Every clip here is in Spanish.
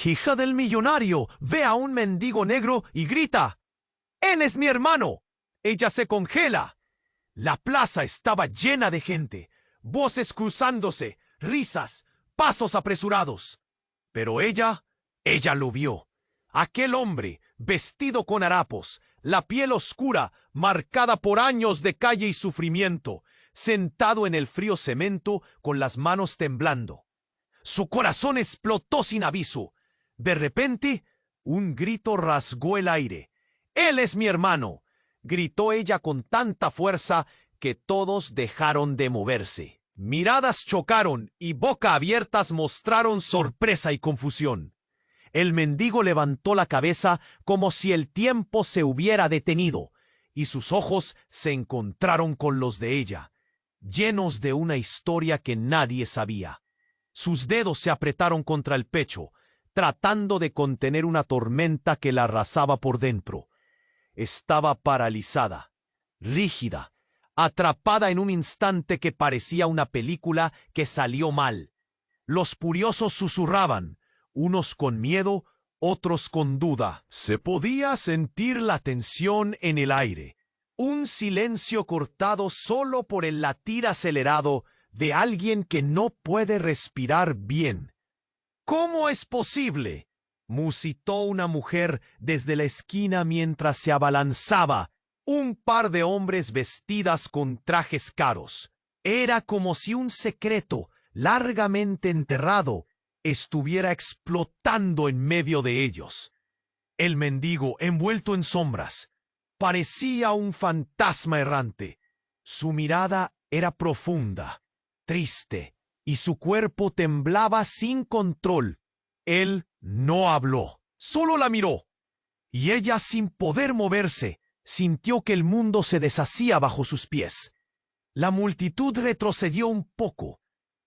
Hija del millonario ve a un mendigo negro y grita: «¡Él es mi hermano!». Ella se congela. La plaza estaba llena de gente, voces cruzándose, risas, pasos apresurados. Pero ella lo vio. Aquel hombre, vestido con harapos, la piel oscura, marcada por años de calle y sufrimiento, sentado en el frío cemento con las manos temblando. Su corazón explotó sin aviso. De repente, un grito rasgó el aire. «¡Él es mi hermano!», gritó ella con tanta fuerza que todos dejaron de moverse. Miradas chocaron y boca abiertas mostraron sorpresa y confusión. El mendigo levantó la cabeza como si el tiempo se hubiera detenido, y sus ojos se encontraron con los de ella, llenos de una historia que nadie sabía. Sus dedos se apretaron contra el pecho, tratando de contener una tormenta que la arrasaba por dentro. Estaba paralizada, rígida, atrapada en un instante que parecía una película que salió mal. Los curiosos susurraban, unos con miedo, otros con duda. Se podía sentir la tensión en el aire, un silencio cortado solo por el latir acelerado de alguien que no puede respirar bien. «¿Cómo es posible?», musitó una mujer desde la esquina mientras se abalanzaba un par de hombres vestidas con trajes caros. Era como si un secreto largamente enterrado estuviera explotando en medio de ellos. El mendigo, envuelto en sombras, parecía un fantasma errante. Su mirada era profunda, triste, y su cuerpo temblaba sin control. Él no habló, solo la miró, y ella, sin poder moverse, sintió que el mundo se deshacía bajo sus pies. La multitud retrocedió un poco.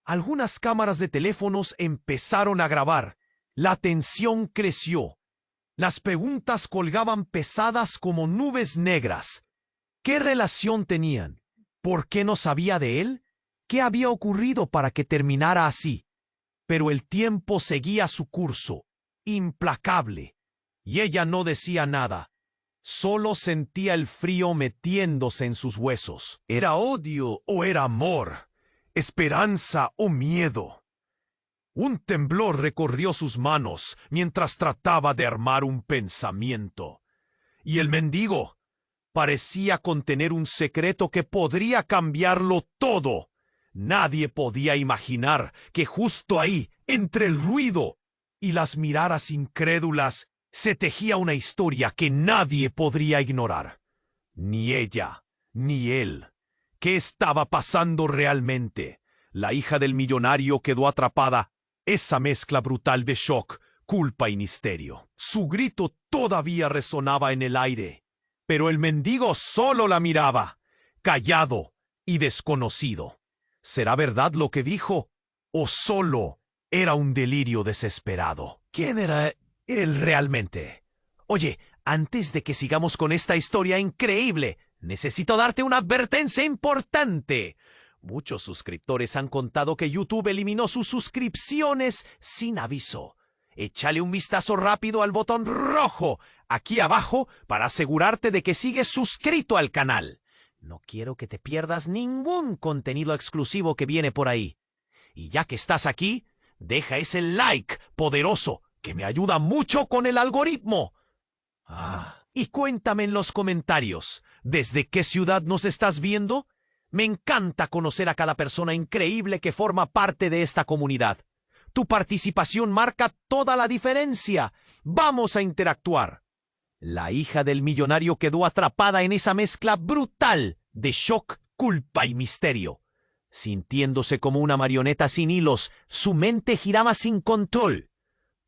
Algunas cámaras de teléfonos empezaron a grabar. La tensión creció. Las preguntas colgaban pesadas como nubes negras. ¿Qué relación tenían? ¿Por qué no sabía de él? ¿Qué había ocurrido para que terminara así? Pero el tiempo seguía su curso, implacable, y ella no decía nada. Solo sentía el frío metiéndose en sus huesos. ¿Era odio o era amor? ¿Esperanza o miedo? Un temblor recorrió sus manos mientras trataba de armar un pensamiento. Y el mendigo parecía contener un secreto que podría cambiarlo todo. Nadie podía imaginar que justo ahí, entre el ruido y las miradas incrédulas, se tejía una historia que nadie podría ignorar. Ni ella, ni él. ¿Qué estaba pasando realmente? La hija del millonario quedó atrapada. Esa mezcla brutal de shock, culpa y misterio. Su grito todavía resonaba en el aire, pero el mendigo solo la miraba, callado y desconocido. ¿Será verdad lo que dijo? ¿O solo era un delirio desesperado? ¿Quién era él realmente? Oye, antes de que sigamos con esta historia increíble, necesito darte una advertencia importante. Muchos suscriptores han contado que YouTube eliminó sus suscripciones sin aviso. Échale un vistazo rápido al botón rojo aquí abajo para asegurarte de que sigues suscrito al canal. No quiero que te pierdas ningún contenido exclusivo que viene por ahí. Y ya que estás aquí, deja ese like poderoso que me ayuda mucho con el algoritmo. Y cuéntame en los comentarios, ¿desde qué ciudad nos estás viendo? Me encanta conocer a cada persona increíble que forma parte de esta comunidad. Tu participación marca toda la diferencia. Vamos a interactuar. La hija del millonario quedó atrapada en esa mezcla brutal de shock, culpa y misterio. Sintiéndose como una marioneta sin hilos, su mente giraba sin control.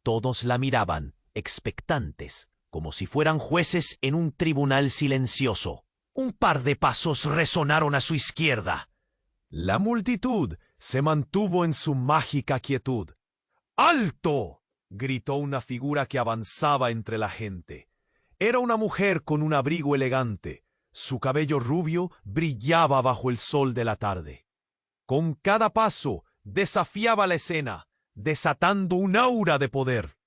Todos la miraban, expectantes, como si fueran jueces en un tribunal silencioso. Un par de pasos resonaron a su izquierda. La multitud se mantuvo en su mágica quietud. ¡Alto!, gritó una figura que avanzaba entre la gente. Era una mujer con un abrigo elegante. Su cabello rubio brillaba bajo el sol de la tarde. Con cada paso desafiaba la escena, desatando un aura de poder.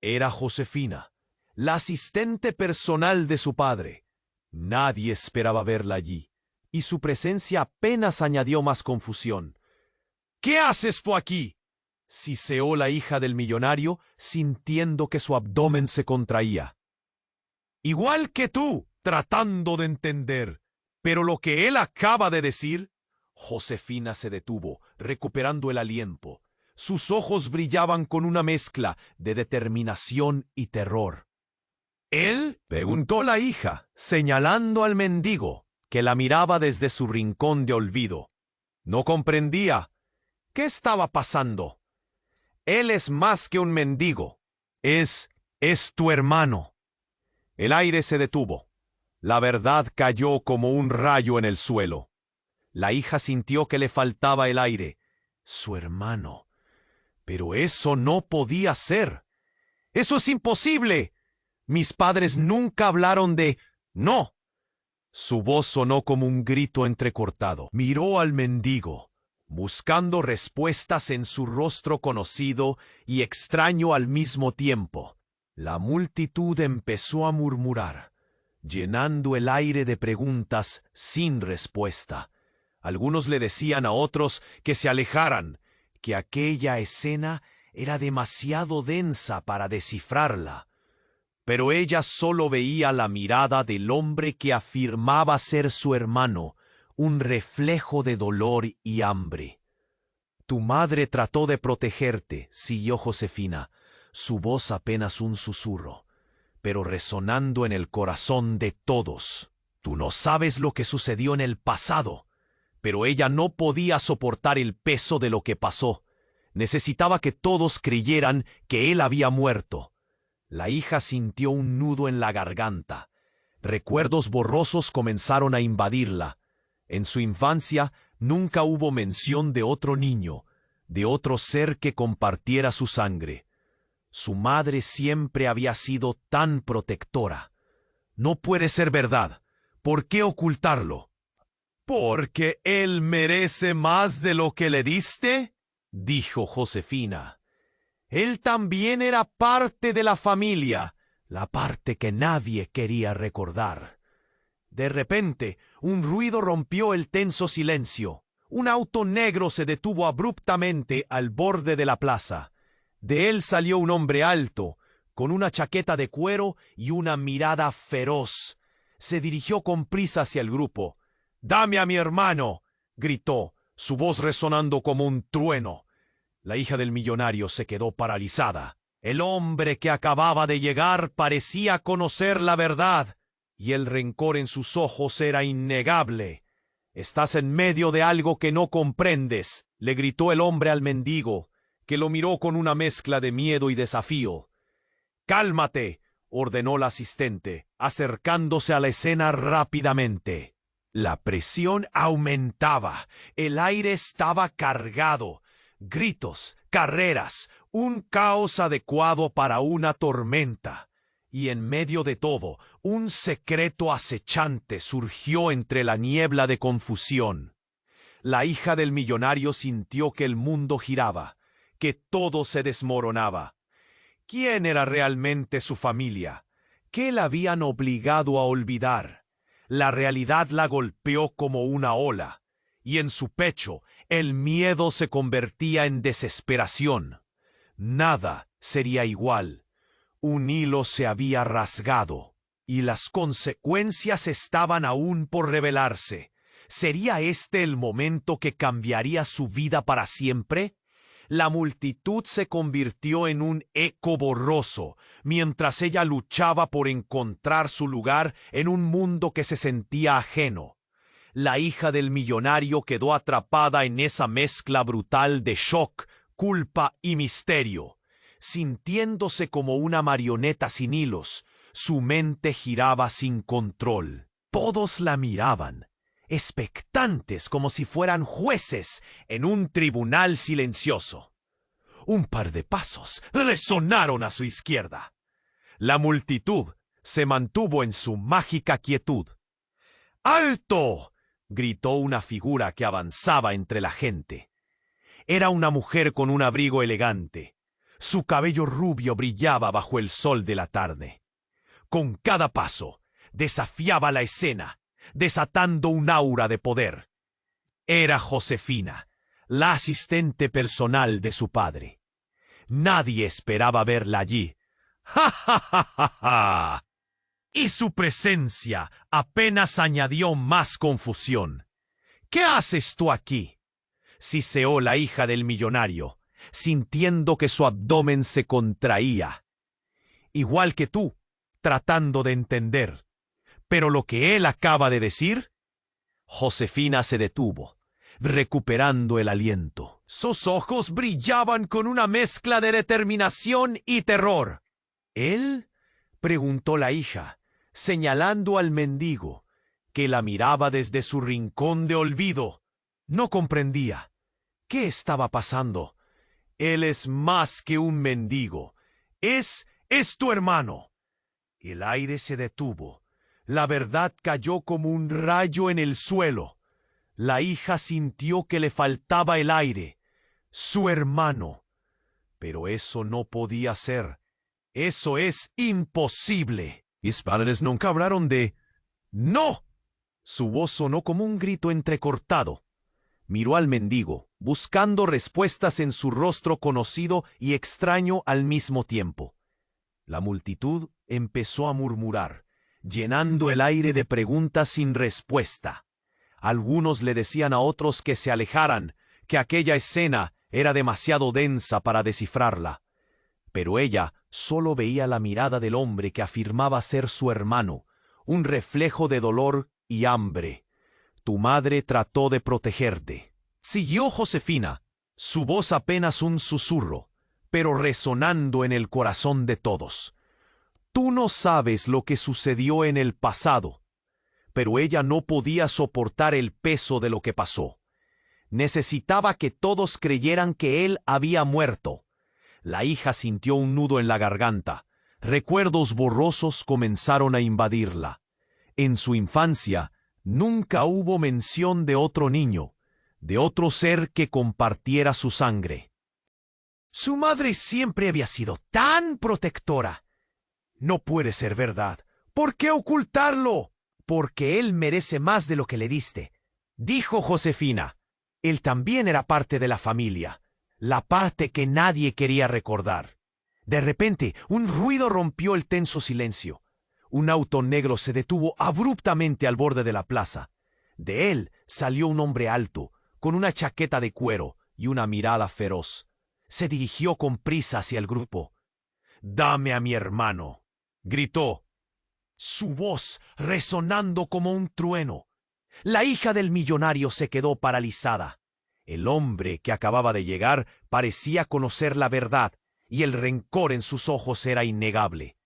Era Josefina, la asistente personal de su padre. Nadie esperaba verla allí, y su presencia apenas añadió más confusión. «¿Qué haces tú aquí?», siseó la hija del millonario, sintiendo que su abdomen se contraía. «Igual que tú, tratando de entender. Pero lo que él acaba de decir...». Josefina se detuvo, recuperando el aliento. Sus ojos brillaban con una mezcla de determinación y terror. «¿Él?», preguntó la hija, señalando al mendigo, que la miraba desde su rincón de olvido. No comprendía. ¿Qué estaba pasando? «Él es más que un mendigo. Es tu hermano». El aire se detuvo. La verdad cayó como un rayo en el suelo. La hija sintió que le faltaba el aire. Su hermano. Pero eso no podía ser. «¡Eso es imposible! Mis padres nunca hablaron de...». «No». Su voz sonó como un grito entrecortado. Miró al mendigo, buscando respuestas en su rostro conocido y extraño al mismo tiempo. La multitud empezó a murmurar, llenando el aire de preguntas sin respuesta. Algunos le decían a otros que se alejaran, que aquella escena era demasiado densa para descifrarla. Pero ella solo veía la mirada del hombre que afirmaba ser su hermano, un reflejo de dolor y hambre. «Tu madre trató de protegerte», siguió Josefina, su voz apenas un susurro, pero resonando en el corazón de todos. «Tú no sabes lo que sucedió en el pasado». Pero ella no podía soportar el peso de lo que pasó. Necesitaba que todos creyeran que él había muerto. La hija sintió un nudo en la garganta. Recuerdos borrosos comenzaron a invadirla. En su infancia nunca hubo mención de otro niño, de otro ser que compartiera su sangre. Su madre siempre había sido tan protectora. «No puede ser verdad. ¿Por qué ocultarlo?». «¿Porque él merece más de lo que le diste?», dijo Josefina. «Él también era parte de la familia, la parte que nadie quería recordar». De repente, un ruido rompió el tenso silencio. Un auto negro se detuvo abruptamente al borde de la plaza. De él salió un hombre alto, con una chaqueta de cuero y una mirada feroz. Se dirigió con prisa hacia el grupo. «¡Dame a mi hermano!», gritó, su voz resonando como un trueno. La hija del millonario se quedó paralizada. El hombre que acababa de llegar parecía conocer la verdad, y el rencor en sus ojos era innegable. «Estás en medio de algo que no comprendes», le gritó el hombre al mendigo, que lo miró con una mezcla de miedo y desafío. «Cálmate», ordenó la asistente, acercándose a la escena rápidamente. La presión aumentaba, el aire estaba cargado. Gritos, carreras, un caos adecuado para una tormenta. Y en medio de todo, un secreto acechante surgió entre la niebla de confusión. La hija del millonario sintió que el mundo giraba, que todo se desmoronaba. ¿Quién era realmente su familia? ¿Qué la habían obligado a olvidar? La realidad la golpeó como una ola, y en su pecho el miedo se convertía en desesperación. Nada sería igual. Un hilo se había rasgado, y las consecuencias estaban aún por revelarse. ¿Sería este el momento que cambiaría su vida para siempre? La multitud se convirtió en un eco borroso, mientras ella luchaba por encontrar su lugar en un mundo que se sentía ajeno. La hija del millonario quedó atrapada en esa mezcla brutal de shock, culpa y misterio. Sintiéndose como una marioneta sin hilos, su mente giraba sin control. Todos la miraban, expectantes como si fueran jueces en un tribunal silencioso. Un par de pasos resonaron a su izquierda. La multitud se mantuvo en su mágica quietud. «¡Alto!», gritó una figura que avanzaba entre la gente. Era una mujer con un abrigo elegante. Su cabello rubio brillaba bajo el sol de la tarde. Con cada paso, desafiaba la escena, desatando un aura de poder. Era Josefina, la asistente personal de su padre. Nadie esperaba verla allí. ¡Ja, ja, ja, ja, ja! Y su presencia apenas añadió más confusión. ¿Qué haces tú aquí?, siseó la hija del millonario, sintiendo que su abdomen se contraía. Igual que tú, tratando de entender. Pero lo que él acaba de decir... Josefina se detuvo, recuperando el aliento. Sus ojos brillaban con una mezcla de determinación y terror. ¿Él?, preguntó la hija, señalando al mendigo, que la miraba desde su rincón de olvido. No comprendía. ¿Qué estaba pasando? Él es más que un mendigo. Es tu hermano. El aire se detuvo. La verdad cayó como un rayo en el suelo. La hija sintió que le faltaba el aire. Su hermano. Pero eso no podía ser. Eso es imposible. Mis padres nunca hablaron de... ¡No! Su voz sonó como un grito entrecortado. Miró al mendigo, buscando respuestas en su rostro conocido y extraño al mismo tiempo. La multitud empezó a murmurar, llenando el aire de preguntas sin respuesta. Algunos le decían a otros que se alejaran, que aquella escena era demasiado densa para descifrarla. Pero ella solo veía la mirada del hombre que afirmaba ser su hermano, un reflejo de dolor y hambre. Tu madre trató de protegerte. Siguió Josefina, su voz apenas un susurro, pero resonando en el corazón de todos. Tú no sabes lo que sucedió en el pasado, pero ella no podía soportar el peso de lo que pasó. Necesitaba que todos creyeran que él había muerto. La hija sintió un nudo en la garganta. Recuerdos borrosos comenzaron a invadirla. En su infancia, nunca hubo mención de otro niño, de otro ser que compartiera su sangre. Su madre siempre había sido tan protectora. No puede ser verdad. ¿Por qué ocultarlo? Porque él merece más de lo que le diste, dijo Josefina. Él también era parte de la familia, la parte que nadie quería recordar. De repente, un ruido rompió el tenso silencio. Un auto negro se detuvo abruptamente al borde de la plaza. De él salió un hombre alto, con una chaqueta de cuero y una mirada feroz. Se dirigió con prisa hacia el grupo. «Dame a mi hermano», gritó, su voz resonando como un trueno. La hija del millonario se quedó paralizada. El hombre que acababa de llegar parecía conocer la verdad, y el rencor en sus ojos era innegable.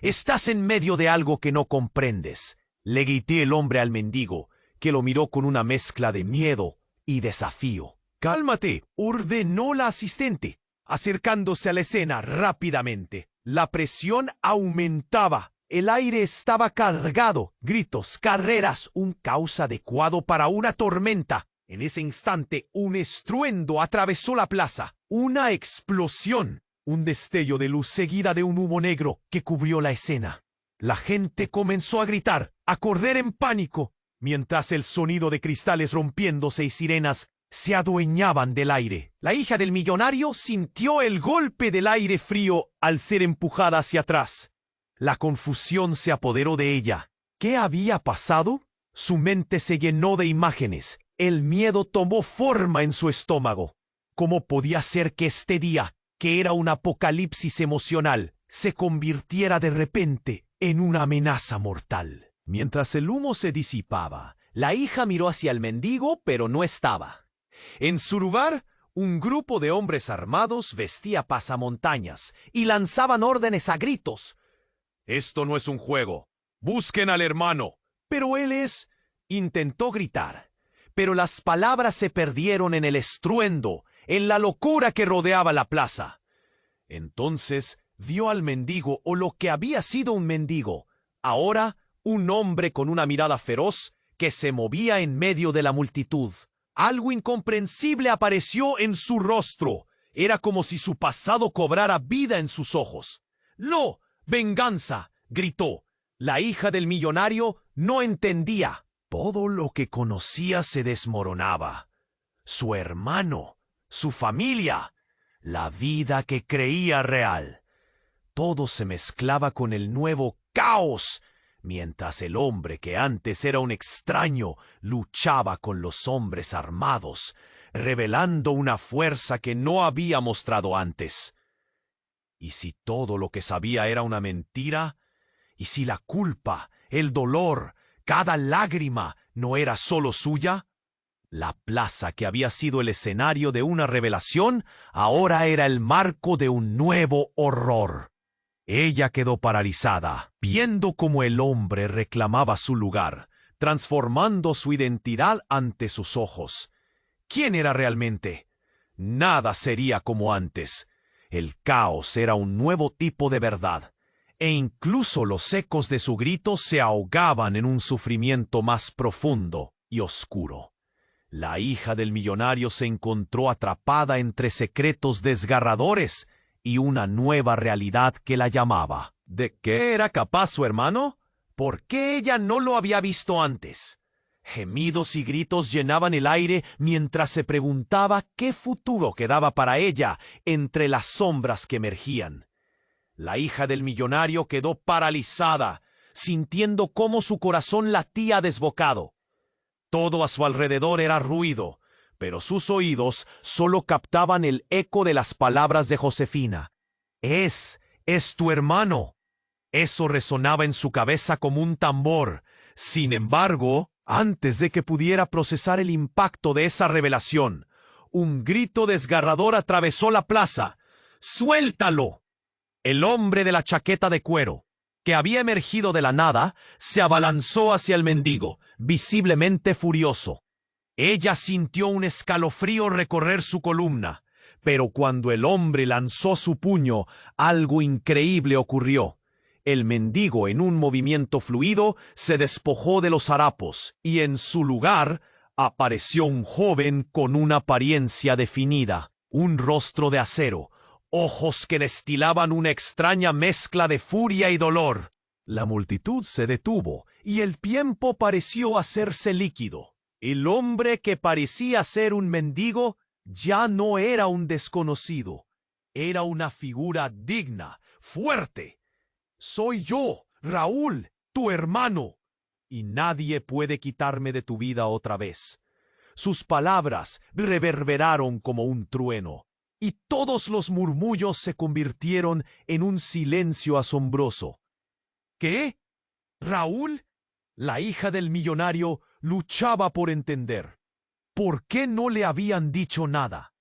«Estás en medio de algo que no comprendes», le grité el hombre al mendigo, que lo miró con una mezcla de miedo y desafío. «Cálmate», ordenó la asistente, acercándose a la escena rápidamente. La presión aumentaba. El aire estaba cargado. Gritos, carreras, un caos adecuado para una tormenta. En ese instante, un estruendo atravesó la plaza. Una explosión. Un destello de luz seguida de un humo negro que cubrió la escena. La gente comenzó a gritar, a correr en pánico, mientras el sonido de cristales rompiéndose y sirenas se adueñaban del aire. La hija del millonario sintió el golpe del aire frío al ser empujada hacia atrás. La confusión se apoderó de ella. ¿Qué había pasado? Su mente se llenó de imágenes. El miedo tomó forma en su estómago. ¿Cómo podía ser que este día, que era un apocalipsis emocional, se convirtiera de repente en una amenaza mortal? Mientras el humo se disipaba, la hija miró hacia el mendigo, pero no estaba. En su lugar, un grupo de hombres armados vestía pasamontañas y lanzaban órdenes a gritos. «Esto no es un juego. Busquen al hermano». «Pero él es...» intentó gritar, pero las palabras se perdieron en el estruendo, en la locura que rodeaba la plaza. Entonces vio al mendigo, o lo que había sido un mendigo, ahora un hombre con una mirada feroz que se movía en medio de la multitud. Algo incomprensible apareció en su rostro. Era como si su pasado cobrara vida en sus ojos. ¡No! ¡Venganza!, gritó. La hija del millonario no entendía. Todo lo que conocía se desmoronaba. Su hermano, su familia, la vida que creía real. Todo se mezclaba con el nuevo caos, mientras el hombre que antes era un extraño luchaba con los hombres armados, revelando una fuerza que no había mostrado antes. ¿Y si todo lo que sabía era una mentira? ¿Y si la culpa, el dolor, cada lágrima no era solo suya? La plaza que había sido el escenario de una revelación ahora era el marco de un nuevo horror. Ella quedó paralizada, viendo cómo el hombre reclamaba su lugar, transformando su identidad ante sus ojos. ¿Quién era realmente? Nada sería como antes. El caos era un nuevo tipo de verdad, e incluso los ecos de su grito se ahogaban en un sufrimiento más profundo y oscuro. La hija del millonario se encontró atrapada entre secretos desgarradores y una nueva realidad que la llamaba. ¿De qué era capaz su hermano? ¿Por qué ella no lo había visto antes? Gemidos y gritos llenaban el aire mientras se preguntaba qué futuro quedaba para ella entre las sombras que emergían. La hija del millonario quedó paralizada, sintiendo cómo su corazón latía desbocado. Todo a su alrededor era ruido, pero sus oídos solo captaban el eco de las palabras de Josefina. Es tu hermano. Eso resonaba en su cabeza como un tambor. Sin embargo, antes de que pudiera procesar el impacto de esa revelación, un grito desgarrador atravesó la plaza. ¡Suéltalo! El hombre de la chaqueta de cuero, que había emergido de la nada, se abalanzó hacia el mendigo, visiblemente furioso. Ella sintió un escalofrío recorrer su columna, pero cuando el hombre lanzó su puño, algo increíble ocurrió. El mendigo, en un movimiento fluido, se despojó de los harapos y en su lugar apareció un joven con una apariencia definida, un rostro de acero, ojos que destilaban una extraña mezcla de furia y dolor. La multitud se detuvo y el tiempo pareció hacerse líquido. El hombre que parecía ser un mendigo ya no era un desconocido. Era una figura digna, fuerte. Soy yo, Raúl, tu hermano, y nadie puede quitarme de tu vida otra vez. Sus palabras reverberaron como un trueno, y todos los murmullos se convirtieron en un silencio asombroso. ¿Qué? ¿Raúl? La hija del millonario luchaba por entender. ¿Por qué no le habían dicho nada?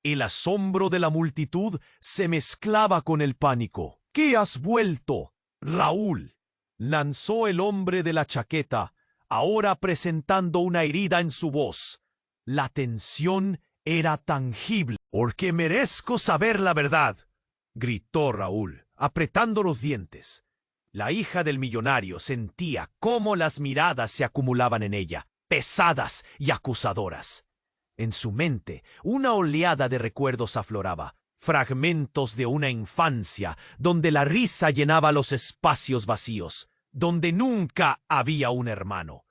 El asombro de la multitud se mezclaba con el pánico. ¿Qué has vuelto, Raúl?, lanzó el hombre de la chaqueta, ahora presentando una herida en su voz. La tensión era tangible. «Porque merezco saber la verdad», gritó Raúl, apretando los dientes. La hija del millonario sentía cómo las miradas se acumulaban en ella, pesadas y acusadoras. En su mente, una oleada de recuerdos afloraba, fragmentos de una infancia donde la risa llenaba los espacios vacíos, donde nunca había un hermano.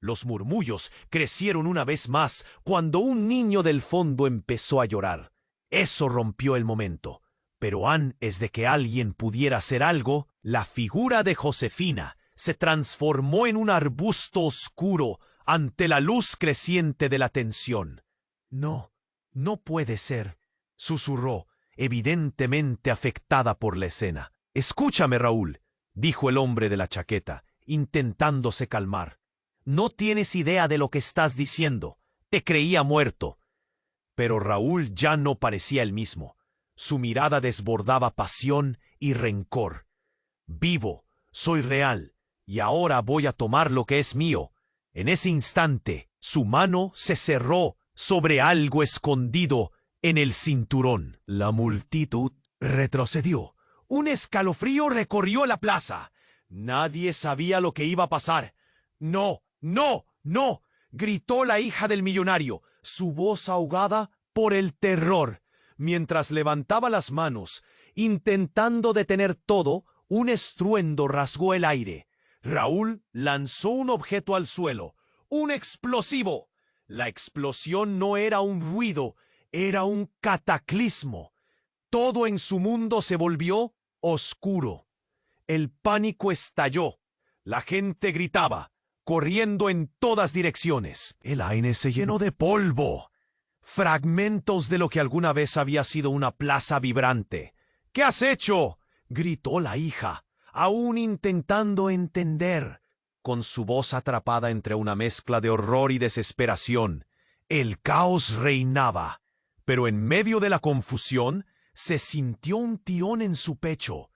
Los murmullos crecieron una vez más cuando un niño del fondo empezó a llorar. Eso rompió el momento. Pero antes de que alguien pudiera hacer algo, la figura de Josefina se transformó en un arbusto oscuro ante la luz creciente de la tensión. «No, no puede ser», susurró, evidentemente afectada por la escena. «Escúchame, Raúl», dijo el hombre de la chaqueta, intentándose calmar. «No tienes idea de lo que estás diciendo. Te creía muerto». Pero Raúl ya no parecía el mismo. Su mirada desbordaba pasión y rencor. «Vivo, soy real, y ahora voy a tomar lo que es mío». En ese instante, su mano se cerró sobre algo escondido en el cinturón. La multitud retrocedió. Un escalofrío recorrió la plaza. Nadie sabía lo que iba a pasar. «No, no, no», gritó la hija del millonario, su voz ahogada por el terror. Mientras levantaba las manos, intentando detener todo, un estruendo rasgó el aire. Raúl lanzó un objeto al suelo. ¡Un explosivo! La explosión no era un ruido, era un cataclismo. Todo en su mundo se volvió oscuro. El pánico estalló. La gente gritaba, corriendo en todas direcciones. El aire se llenó de polvo. Fragmentos de lo que alguna vez había sido una plaza vibrante. ¿Qué has hecho?, gritó la hija, aún intentando entender, con su voz atrapada entre una mezcla de horror y desesperación. El caos reinaba, pero en medio de la confusión se sintió un tirón en su pecho.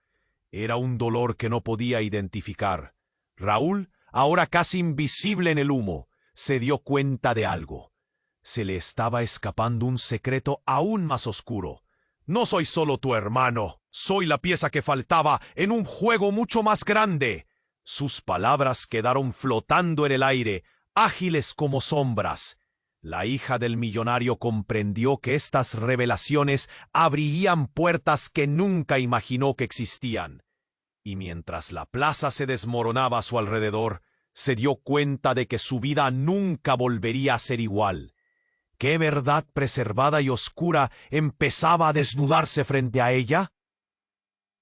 Era un dolor que no podía identificar. Raúl, ahora casi invisible en el humo, se dio cuenta de algo. Se le estaba escapando un secreto aún más oscuro. No soy solo tu hermano, soy la pieza que faltaba en un juego mucho más grande. Sus palabras quedaron flotando en el aire, ágiles como sombras. La hija del millonario comprendió que estas revelaciones abrirían puertas que nunca imaginó que existían. Y mientras la plaza se desmoronaba a su alrededor, se dio cuenta de que su vida nunca volvería a ser igual. ¿Qué verdad preservada y oscura empezaba a desnudarse frente a ella?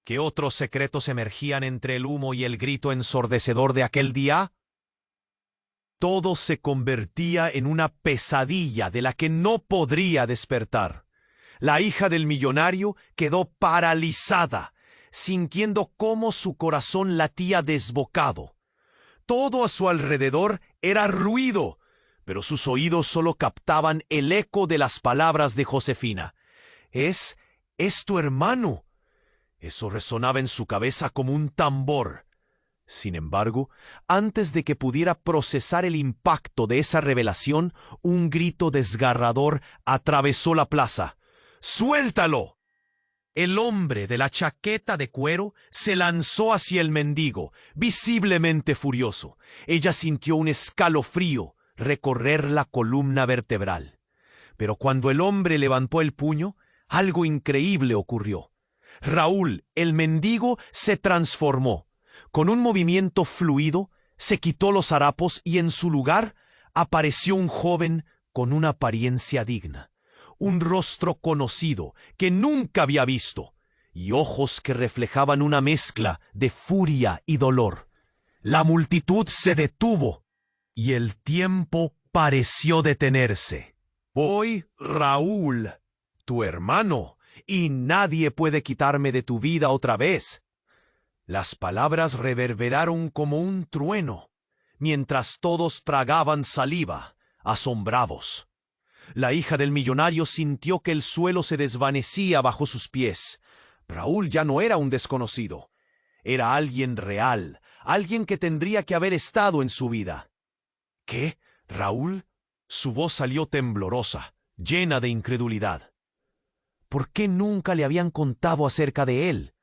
¿Qué otros secretos emergían entre el humo y el grito ensordecedor de aquel día? Todo se convertía en una pesadilla de la que no podría despertar. La hija del millonario quedó paralizada, sintiendo cómo su corazón latía desbocado. Todo a su alrededor era ruido, pero sus oídos solo captaban el eco de las palabras de Josefina. Es tu hermano. Eso resonaba en su cabeza como un tambor. Sin embargo, antes de que pudiera procesar el impacto de esa revelación, un grito desgarrador atravesó la plaza. ¡Suéltalo! El hombre de la chaqueta de cuero se lanzó hacia el mendigo, visiblemente furioso. Ella sintió un escalofrío recorrer la columna vertebral. Pero cuando el hombre levantó el puño, algo increíble ocurrió. Raúl, el mendigo, se transformó. Con un movimiento fluido, se quitó los harapos y en su lugar apareció un joven con una apariencia digna, un rostro conocido que nunca había visto y ojos que reflejaban una mezcla de furia y dolor. La multitud se detuvo y el tiempo pareció detenerse. «Voy, Raúl, tu hermano, y nadie puede quitarme de tu vida otra vez». Las palabras reverberaron como un trueno, mientras todos tragaban saliva, asombrados. La hija del millonario sintió que el suelo se desvanecía bajo sus pies. Raúl ya no era un desconocido. Era alguien real, alguien que tendría que haber estado en su vida. ¿Qué? ¿Raúl? Su voz salió temblorosa, llena de incredulidad. ¿Por qué nunca le habían contado acerca de él?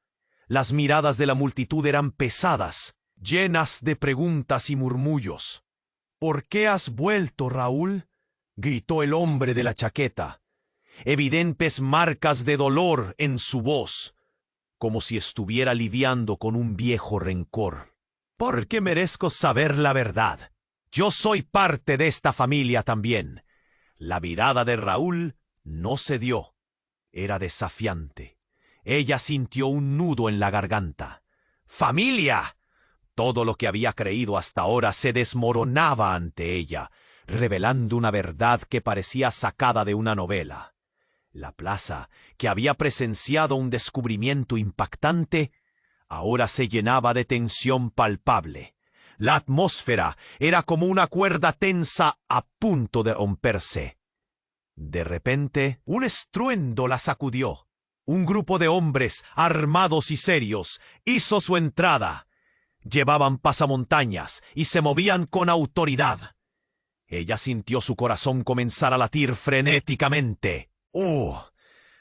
Las miradas de la multitud eran pesadas, llenas de preguntas y murmullos. «¿Por qué has vuelto, Raúl?», gritó el hombre de la chaqueta, evidentes marcas de dolor en su voz, como si estuviera lidiando con un viejo rencor. «Porque merezco saber la verdad. Yo soy parte de esta familia también». La mirada de Raúl no cedió. Era desafiante. Ella sintió un nudo en la garganta. ¡Familia! Todo lo que había creído hasta ahora se desmoronaba ante ella, revelando una verdad que parecía sacada de una novela. La plaza, que había presenciado un descubrimiento impactante, ahora se llenaba de tensión palpable. La atmósfera era como una cuerda tensa a punto de romperse. De repente, un estruendo la sacudió. Un grupo de hombres, armados y serios, hizo su entrada. Llevaban pasamontañas y se movían con autoridad. Ella sintió su corazón comenzar a latir frenéticamente. «¡Oh!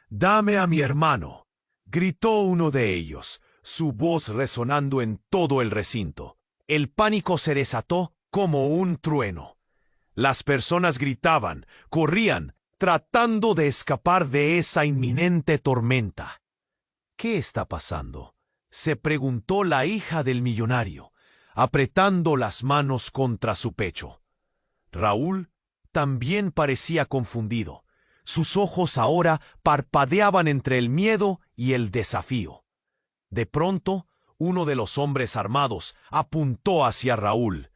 ¡Dame a mi hermano!», gritó uno de ellos, su voz resonando en todo el recinto. El pánico se desató como un trueno. Las personas gritaban, corrían, tratando de escapar de esa inminente tormenta. ¿Qué está pasando?, se preguntó la hija del millonario, apretando las manos contra su pecho. Raúl también parecía confundido. Sus ojos ahora parpadeaban entre el miedo y el desafío. De pronto, uno de los hombres armados apuntó hacia Raúl.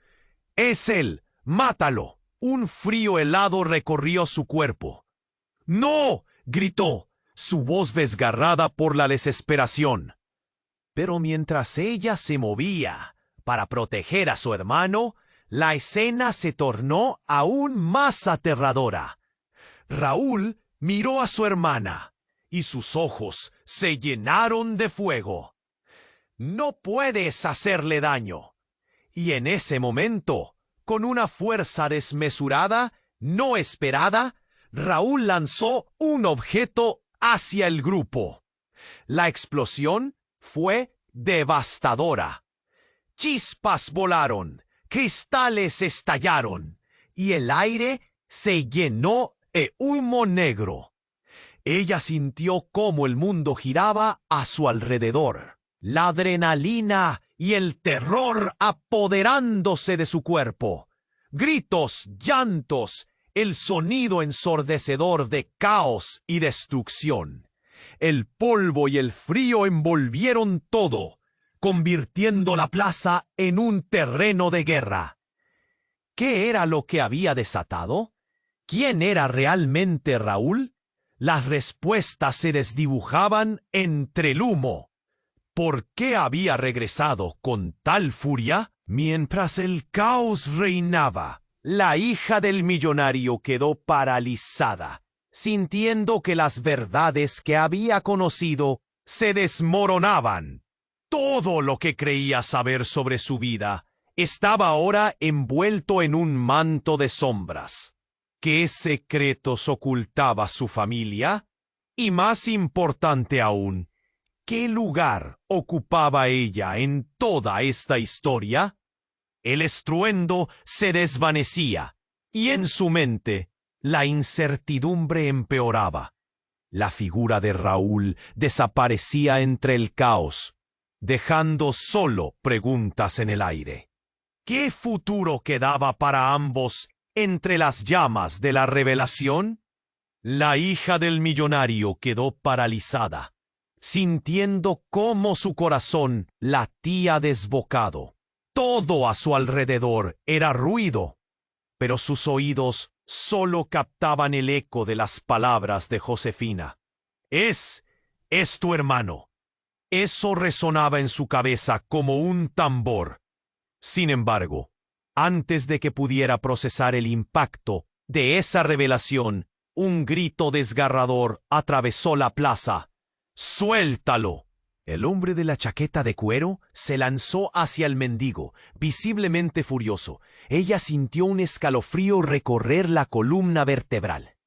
«¡Es él! ¡Mátalo!». Un frío helado recorrió su cuerpo. «¡No!», gritó, su voz desgarrada por la desesperación. Pero mientras ella se movía para proteger a su hermano, la escena se tornó aún más aterradora. Raúl miró a su hermana y sus ojos se llenaron de fuego. «No puedes hacerle daño». Y en ese momento, con una fuerza desmesurada, no esperada, Raúl lanzó un objeto hacia el grupo. La explosión fue devastadora. Chispas volaron, cristales estallaron, y el aire se llenó de humo negro. Ella sintió cómo el mundo giraba a su alrededor, la adrenalina y el terror apoderándose de su cuerpo. Gritos, llantos, el sonido ensordecedor de caos y destrucción. El polvo y el frío envolvieron todo, convirtiendo la plaza en un terreno de guerra. ¿Qué era lo que había desatado? ¿Quién era realmente Raúl? Las respuestas se desdibujaban entre el humo. ¿Por qué había regresado con tal furia? Mientras el caos reinaba, la hija del millonario quedó paralizada, sintiendo que las verdades que había conocido se desmoronaban. Todo lo que creía saber sobre su vida estaba ahora envuelto en un manto de sombras. ¿Qué secretos ocultaba su familia? Y más importante aún, ¿qué lugar ocupaba ella en toda esta historia? El estruendo se desvanecía, y en su mente la incertidumbre empeoraba. La figura de Raúl desaparecía entre el caos, dejando solo preguntas en el aire. ¿Qué futuro quedaba para ambos entre las llamas de la revelación? La hija del millonario quedó paralizada, sintiendo cómo su corazón latía desbocado. Todo a su alrededor era ruido, pero sus oídos solo captaban el eco de las palabras de Josefina. Es tu hermano». Eso resonaba en su cabeza como un tambor. Sin embargo, antes de que pudiera procesar el impacto de esa revelación, un grito desgarrador atravesó la plaza. «¡Suéltalo!». El hombre de la chaqueta de cuero se lanzó hacia el mendigo, visiblemente furioso. Ella sintió un escalofrío recorrer la columna vertebral.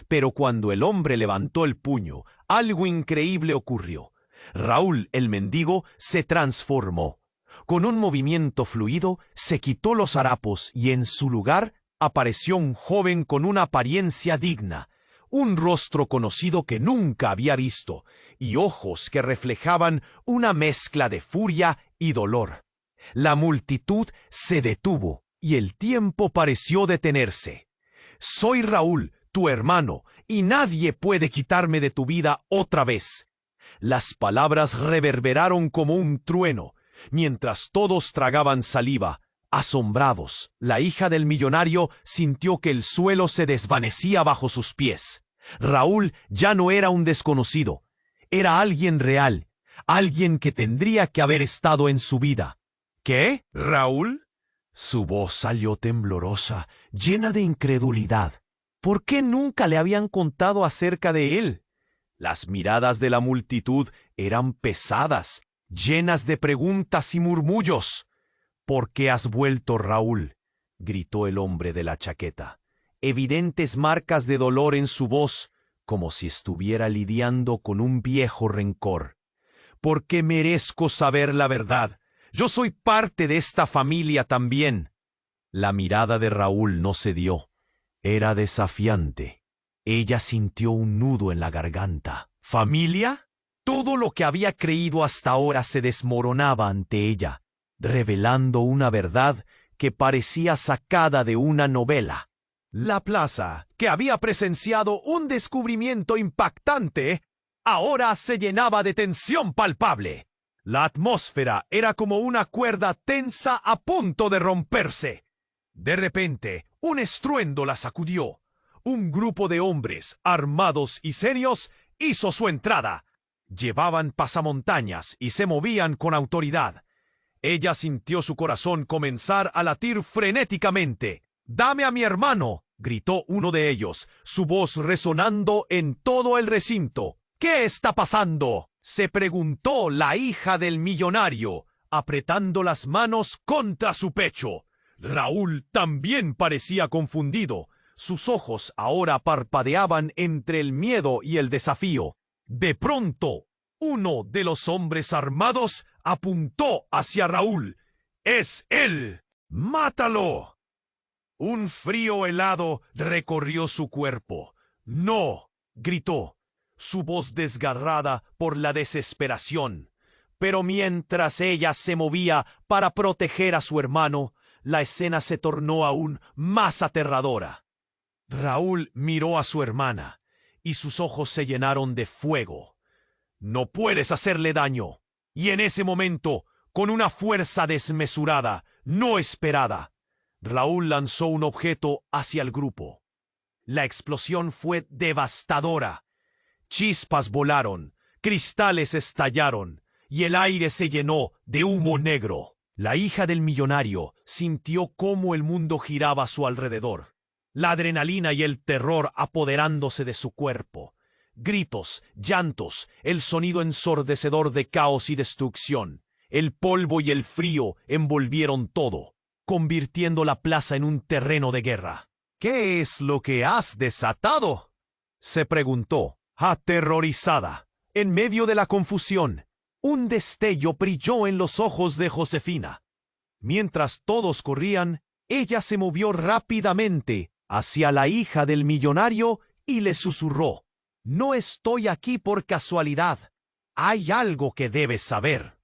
Pero cuando el hombre levantó el puño, algo increíble ocurrió. Raúl, el mendigo, se transformó. Con un movimiento fluido, se quitó los harapos y en su lugar apareció un joven con una apariencia digna, un rostro conocido que nunca había visto y ojos que reflejaban una mezcla de furia y dolor. La multitud se detuvo y el tiempo pareció detenerse. «Soy Raúl, tu hermano, y nadie puede quitarme de tu vida otra vez». Las palabras reverberaron como un trueno, mientras todos tragaban saliva. Asombrados, la hija del millonario sintió que el suelo se desvanecía bajo sus pies. Raúl ya no era un desconocido, era alguien real, alguien que tendría que haber estado en su vida. «¿Qué? ¿Raúl?». Su voz salió temblorosa, llena de incredulidad. ¿Por qué nunca le habían contado acerca de él? Las miradas de la multitud eran pesadas, llenas de preguntas y murmullos. «¿Por qué has vuelto, Raúl?», gritó el hombre de la chaqueta. Evidentes marcas de dolor en su voz, como si estuviera lidiando con un viejo rencor. «Porque merezco saber la verdad. Yo soy parte de esta familia también». La mirada de Raúl no cedió. Era desafiante. Ella sintió un nudo en la garganta. ¿Familia? Todo lo que había creído hasta ahora se desmoronaba ante ella, revelando una verdad que parecía sacada de una novela. La plaza, que había presenciado un descubrimiento impactante, ahora se llenaba de tensión palpable. La atmósfera era como una cuerda tensa a punto de romperse. De repente, un estruendo la sacudió. Un grupo de hombres, armados y serios, hizo su entrada. Llevaban pasamontañas y se movían con autoridad. Ella sintió su corazón comenzar a latir frenéticamente. «¡Dame a mi hermano!», gritó uno de ellos, su voz resonando en todo el recinto. «¿Qué está pasando?», se preguntó la hija del millonario, apretando las manos contra su pecho. Raúl también parecía confundido. Sus ojos ahora parpadeaban entre el miedo y el desafío. De pronto, uno de los hombres armados apuntó hacia Raúl. «¡Es él! ¡Mátalo!». Un frío helado recorrió su cuerpo. «¡No!», gritó, su voz desgarrada por la desesperación. Pero mientras ella se movía para proteger a su hermano, la escena se tornó aún más aterradora. Raúl miró a su hermana y sus ojos se llenaron de fuego. «No puedes hacerle daño». Y en ese momento, con una fuerza desmesurada, no esperada, Raúl lanzó un objeto hacia el grupo. La explosión fue devastadora. Chispas volaron, cristales estallaron y el aire se llenó de humo negro. La hija del millonario sintió cómo el mundo giraba a su alrededor. La adrenalina y el terror apoderándose de su cuerpo. Gritos, llantos, el sonido ensordecedor de caos y destrucción. El polvo y el frío envolvieron todo, convirtiendo la plaza en un terreno de guerra. «¿Qué es lo que has desatado?», se preguntó, aterrorizada. En medio de la confusión, un destello brilló en los ojos de Josefina. Mientras todos corrían, ella se movió rápidamente hacia la hija del millonario y le susurró: «No estoy aquí por casualidad. Hay algo que debes saber».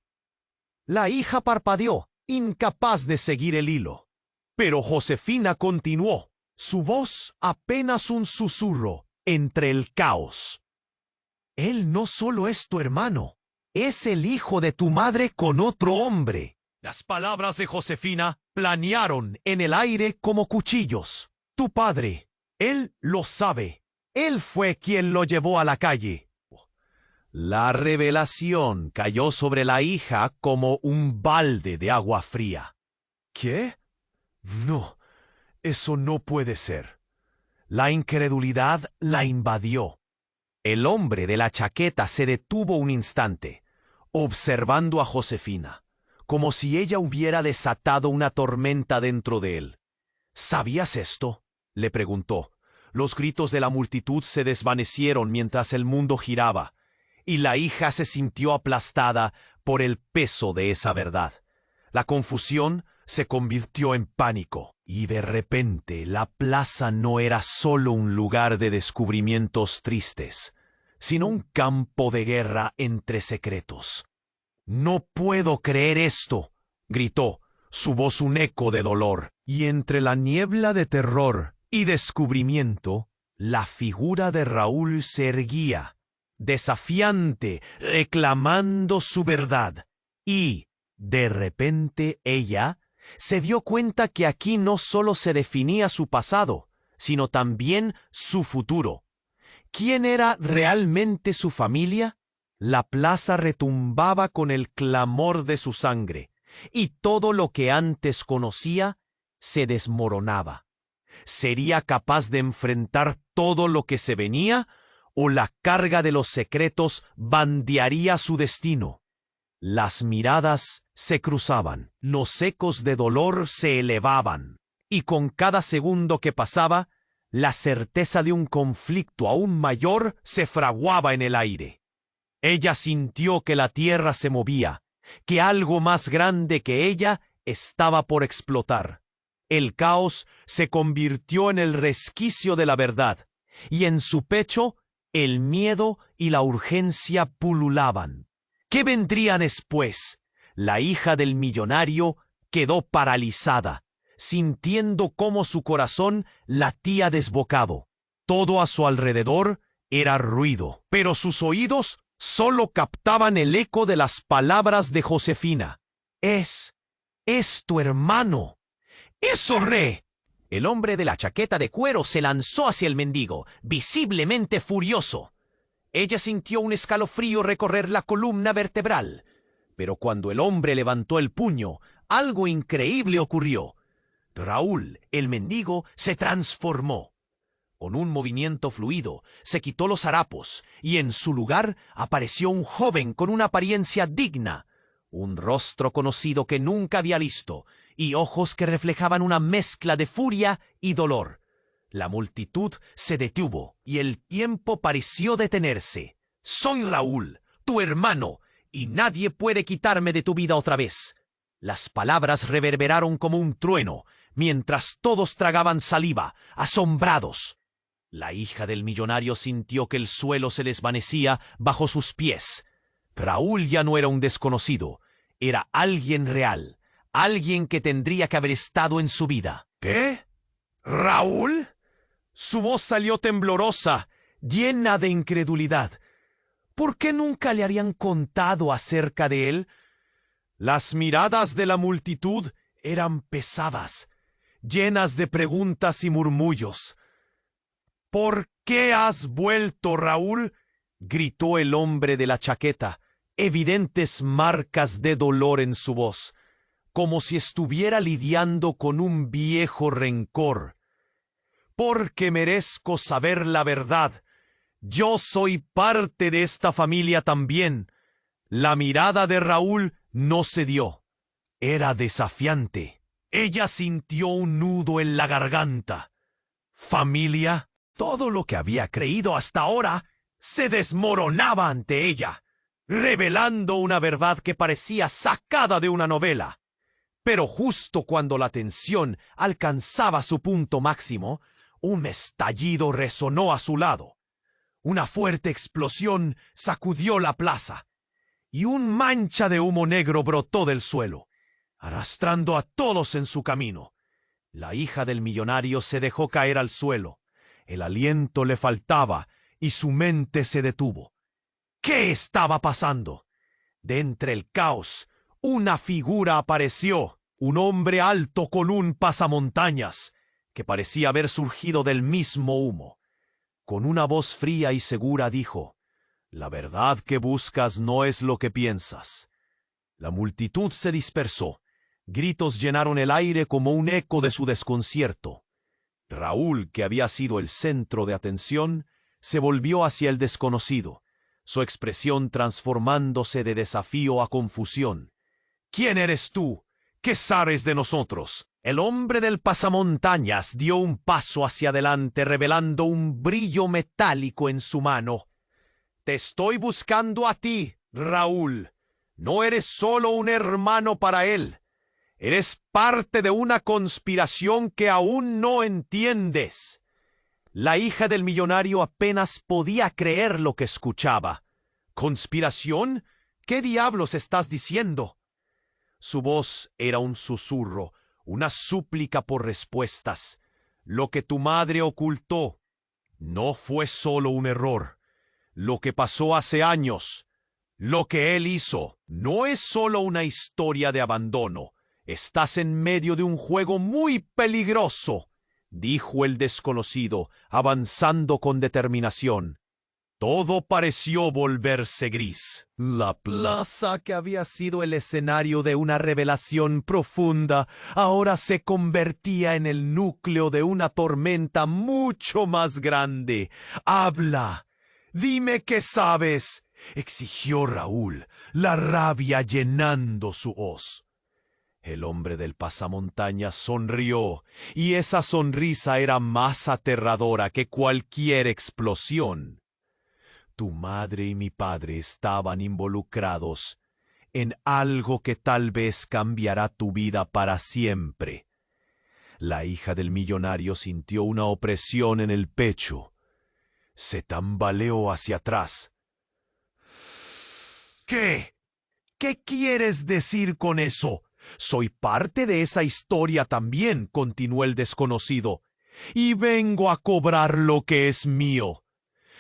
La hija parpadeó, incapaz de seguir el hilo. Pero Josefina continuó, su voz apenas un susurro entre el caos. «Él no solo es tu hermano, es el hijo de tu madre con otro hombre». Las palabras de Josefina planearon en el aire como cuchillos. «Tu padre, él lo sabe. Él fue quien lo llevó a la calle». La revelación cayó sobre la hija como un balde de agua fría. «¿Qué? No, eso no puede ser». La incredulidad la invadió. El hombre de la chaqueta se detuvo un instante, observando a Josefina, como si ella hubiera desatado una tormenta dentro de él. «¿Sabías esto?», le preguntó. Los gritos de la multitud se desvanecieron mientras el mundo giraba, y la hija se sintió aplastada por el peso de esa verdad. La confusión se convirtió en pánico, y de repente la plaza no era solo un lugar de descubrimientos tristes, sino un campo de guerra entre secretos. «No puedo creer esto», gritó, su voz un eco de dolor, y entre la niebla de terror y descubrimiento, la figura de Raúl se erguía, desafiante, reclamando su verdad. Y, de repente, ella se dio cuenta que aquí no solo se definía su pasado, sino también su futuro. ¿Quién era realmente su familia? La plaza retumbaba con el clamor de su sangre, y todo lo que antes conocía se desmoronaba. ¿Sería capaz de enfrentar todo lo que se venía, o la carga de los secretos bandearía su destino? Las miradas se cruzaban, los ecos de dolor se elevaban, y con cada segundo que pasaba, la certeza de un conflicto aún mayor se fraguaba en el aire. Ella sintió que la tierra se movía, que algo más grande que ella estaba por explotar. El caos se convirtió en el resquicio de la verdad, y en su pecho el miedo y la urgencia pululaban. ¿Qué vendría después? La hija del millonario quedó paralizada, sintiendo cómo su corazón latía desbocado. Todo a su alrededor era ruido, pero sus oídos solo captaban el eco de las palabras de Josefina. Es tu hermano. ¡Es horré! El hombre de la chaqueta de cuero se lanzó hacia el mendigo, visiblemente furioso. Ella sintió un escalofrío recorrer la columna vertebral. Pero cuando el hombre levantó el puño, algo increíble ocurrió. Raúl, el mendigo, se transformó. Con un movimiento fluido, se quitó los harapos y en su lugar apareció un joven con una apariencia digna, un rostro conocido que nunca había visto y ojos que reflejaban una mezcla de furia y dolor. La multitud se detuvo y el tiempo pareció detenerse. «Soy Raúl, tu hermano, y nadie puede quitarme de tu vida otra vez». Las palabras reverberaron como un trueno, mientras todos tragaban saliva, asombrados. La hija del millonario sintió que el suelo se desvanecía bajo sus pies. Raúl ya no era un desconocido, era alguien real, alguien que tendría que haber estado en su vida. ¿Qué? ¿Raúl? Su voz salió temblorosa, llena de incredulidad. ¿Por qué nunca le habían contado acerca de él? Las miradas de la multitud eran pesadas, llenas de preguntas y murmullos. «¿Por qué has vuelto, Raúl?», gritó el hombre de la chaqueta, evidentes marcas de dolor en su voz, como si estuviera lidiando con un viejo rencor. «Porque merezco saber la verdad. Yo soy parte de esta familia también». La mirada de Raúl no cedió. Era desafiante. Ella sintió un nudo en la garganta. ¿Familia? Todo lo que había creído hasta ahora se desmoronaba ante ella, revelando una verdad que parecía sacada de una novela. Pero justo cuando la tensión alcanzaba su punto máximo, un estallido resonó a su lado. Una fuerte explosión sacudió la plaza, y un mancha de humo negro brotó del suelo, arrastrando a todos en su camino. La hija del millonario se dejó caer al suelo. El aliento le faltaba y su mente se detuvo. ¿Qué estaba pasando? De entre el caos, una figura apareció, un hombre alto con un pasamontañas, que parecía haber surgido del mismo humo. Con una voz fría y segura dijo: «La verdad que buscas no es lo que piensas». La multitud se dispersó. Gritos llenaron el aire como un eco de su desconcierto. Raúl, que había sido el centro de atención, se volvió hacia el desconocido, su expresión transformándose de desafío a confusión. «¿Quién eres tú? ¿Qué sabes de nosotros?». El hombre del pasamontañas dio un paso hacia adelante, revelando un brillo metálico en su mano. «Te estoy buscando a ti, Raúl. No eres solo un hermano para él. Eres parte de una conspiración que aún no entiendes». La hija del millonario apenas podía creer lo que escuchaba. «¿Conspiración? ¿Qué diablos estás diciendo?». Su voz era un susurro, una súplica por respuestas. «Lo que tu madre ocultó no fue solo un error. Lo que pasó hace años, lo que él hizo, no es solo una historia de abandono. Estás en medio de un juego muy peligroso», dijo el desconocido, avanzando con determinación. Todo pareció volverse gris. La plaza, que había sido el escenario de una revelación profunda, ahora se convertía en el núcleo de una tormenta mucho más grande. «Habla. Dime qué sabes», exigió Raúl, la rabia llenando su hoz. El hombre del pasamontañas sonrió, y esa sonrisa era más aterradora que cualquier explosión. «Tu madre y mi padre estaban involucrados en algo que tal vez cambiará tu vida para siempre». La hija del millonario sintió una opresión en el pecho. Se tambaleó hacia atrás. ¿Qué? ¿Qué quieres decir con eso? Soy parte de esa historia también, continuó el desconocido, y vengo a cobrar lo que es mío.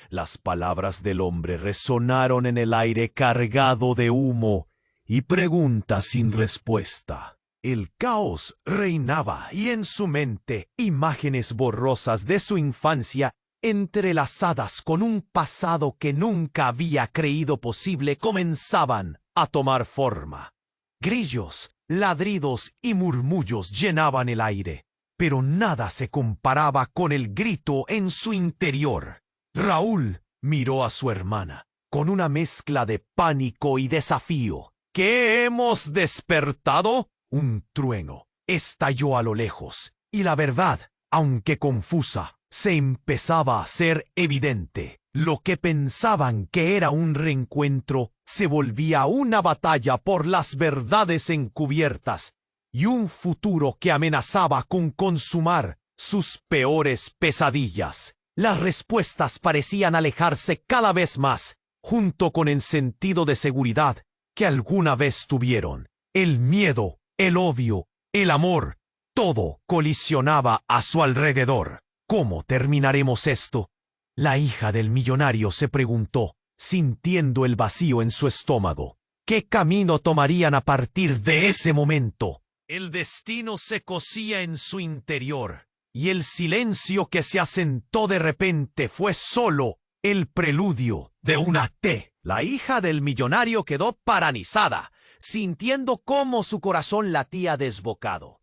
Las palabras del hombre resonaron en el aire cargado de humo y preguntas sin respuesta. El caos reinaba y en su mente imágenes borrosas de su infancia entrelazadas con un pasado que nunca había creído posible comenzaban a tomar forma. Grillos, ladridos y murmullos llenaban el aire, pero nada se comparaba con el grito en su interior. Raúl miró a su hermana con una mezcla de pánico y desafío. ¿Qué hemos despertado? Un trueno estalló a lo lejos, y la verdad, aunque confusa, se empezaba a hacer evidente. Lo que pensaban que era un reencuentro se volvía una batalla por las verdades encubiertas y un futuro que amenazaba con consumar sus peores pesadillas. Las respuestas parecían alejarse cada vez más, junto con el sentido de seguridad que alguna vez tuvieron. El miedo, el odio, el amor, todo colisionaba a su alrededor. ¿Cómo terminaremos esto? La hija del millonario se preguntó, sintiendo el vacío en su estómago. ¿Qué camino tomarían a partir de ese momento? El destino se cosía en su interior, y el silencio que se asentó de repente fue solo el preludio de una T. La hija del millonario quedó paralizada, sintiendo cómo su corazón latía desbocado.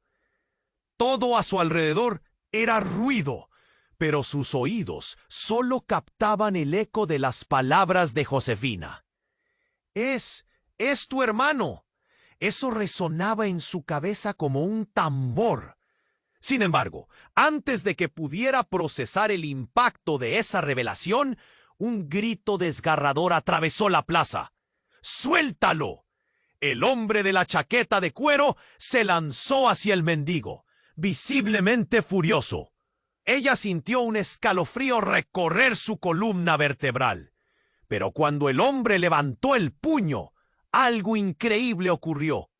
Todo a su alrededor era ruido, pero sus oídos solo captaban el eco de las palabras de Josefina. Es tu hermano. Eso resonaba en su cabeza como un tambor. Sin embargo, antes de que pudiera procesar el impacto de esa revelación, un grito desgarrador atravesó la plaza. ¡Suéltalo! El hombre de la chaqueta de cuero se lanzó hacia el mendigo, visiblemente furioso. Ella sintió un escalofrío recorrer su columna vertebral. Pero cuando el hombre levantó el puño, algo increíble ocurrió.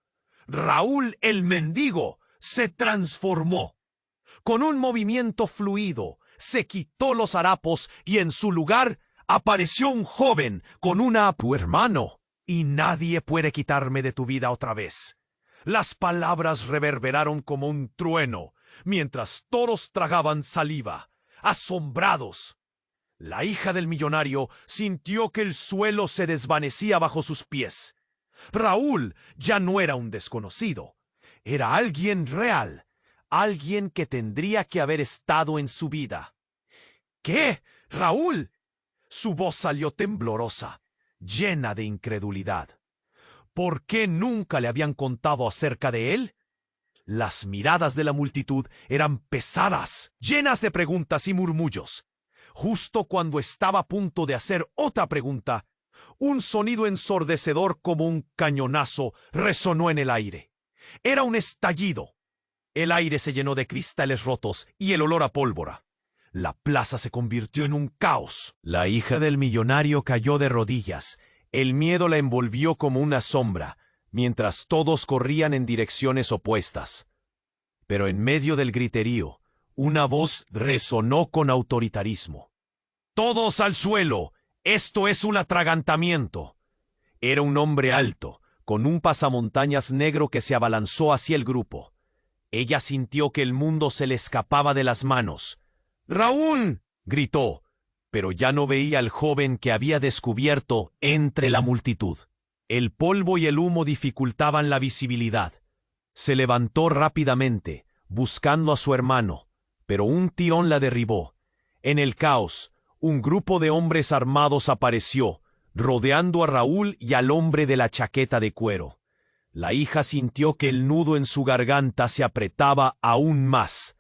Raúl el mendigo se transformó. Con un movimiento fluido, se quitó los harapos y en su lugar apareció un joven con tu hermano. Y nadie puede quitarme de tu vida otra vez. Las palabras reverberaron como un trueno, mientras todos tragaban saliva, asombrados. La hija del millonario sintió que el suelo se desvanecía bajo sus pies. Raúl ya no era un desconocido. Era alguien real, alguien que tendría que haber estado en su vida. ¿Qué? ¿Raúl? Su voz salió temblorosa, llena de incredulidad. ¿Por qué nunca le habían contado acerca de él? Las miradas de la multitud eran pesadas, llenas de preguntas y murmullos. Justo cuando estaba a punto de hacer otra pregunta, un sonido ensordecedor como un cañonazo resonó en el aire. Era un estallido. El aire se llenó de cristales rotos y el olor a pólvora. La plaza se convirtió en un caos. La hija del millonario cayó de rodillas. El miedo la envolvió como una sombra, mientras todos corrían en direcciones opuestas. Pero en medio del griterío, una voz resonó con autoritarismo. ¡Todos al suelo! ¡Esto es un atragantamiento! Era un hombre alto, con un pasamontañas negro que se abalanzó hacia el grupo. Ella sintió que el mundo se le escapaba de las manos. ¡Raúl!, gritó, pero ya no veía al joven que había descubierto entre la multitud. El polvo y el humo dificultaban la visibilidad. Se levantó rápidamente, buscando a su hermano, pero un tirón la derribó. En el caos, un grupo de hombres armados apareció, rodeando a Raúl y al hombre de la chaqueta de cuero. La hija sintió que el nudo en su garganta se apretaba aún más.